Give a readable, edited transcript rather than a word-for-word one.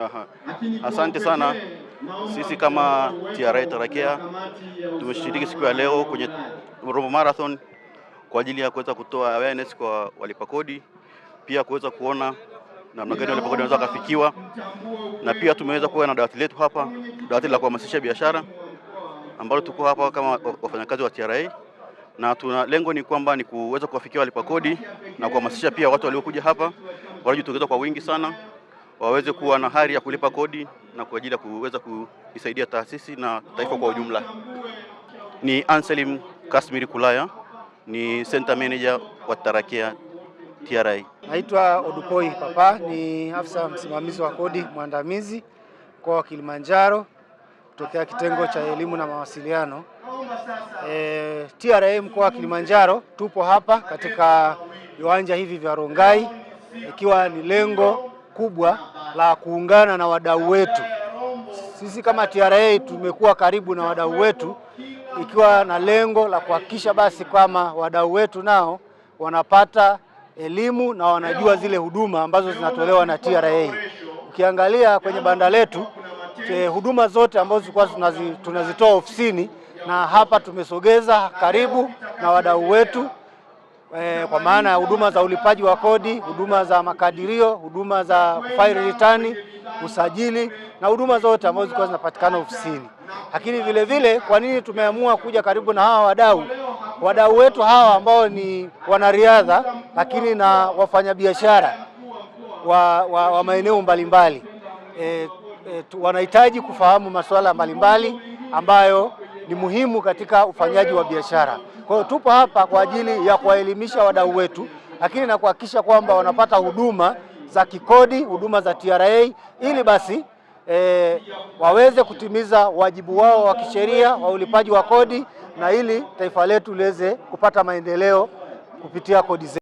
Aha. Asante sana. Sisi kama TRA Tarakia tumeshiriki siku ya leo kwenye Robo Marathon kwa ajili ya kuweza kutoa awareness kwa walipa kodi, pia kuweza kuona namna gani walipa kodi wanaweza kufikiwa, na pia tumeweza kuwa na dawati letu hapa, dawati la kuhamasisha biashara ambalo tuko hapa kama wafanyakazi wa TRA, na tuna lengo ni kwamba ni kuweza kuwafikia walipa kodi na kuhamasisha pia watu waliokuja hapa waliojitokeza kwa wingi sana waweze kuwa na hari ya kulipa kodi na kwa ajili ya kuweza kuisaidia taasisi na taifa kwa ujumla. Ni Anselim Kasmiri Kulaya, ni Center Manager wa Tarakia TRA. Naitwa Odupoi Papa, ni afisa msimamizi wa kodi mwandamizi mkoa wa Kilimanjaro kutokea kitengo cha elimu na mawasiliano. TRA mkoa wa Kilimanjaro tupo hapa katika viwanja hivi vya Rongai, ikiwa ni lengo kubwa la kuungana na wadau wetu. Sisi kama TRA tumekuwa karibu na wadau wetu, ikiwa na lengo la kuhakikisha basi kama wadau wetu nao wanapata elimu na wanajua zile huduma ambazo zinatolewa na TRA. Ukiangalia kwenye banda letu, huduma zote ambazo tunazitoa ofisini, na hapa tumesogeza karibu na wadau wetu, kwa maana ya huduma za ulipaji wa kodi, huduma za makadirio, huduma za kufaili return, usajili na huduma zote ambazo zilikuwa zinapatikana ofisini. Lakini vile vile, kwa nini tumeamua kuja karibu na hawa wadau? Wadau wetu hawa ambao ni wanariadha lakini na wafanyabiashara wa maeneo mbalimbali, wanahitaji kufahamu masuala mbalimbali ambayo ni muhimu katika ufanyaji wa biashara. Kwa hiyo tupo hapa kwa ajili ya kuwaelimisha wadau wetu, lakini na kuhakikisha kwamba wanapata huduma za kikodi, huduma za TRA, ili basi waweze kutimiza wajibu wao wa kisheria wa ulipaji wa kodi, na ili taifa letu liweze kupata maendeleo kupitia kodi zetu.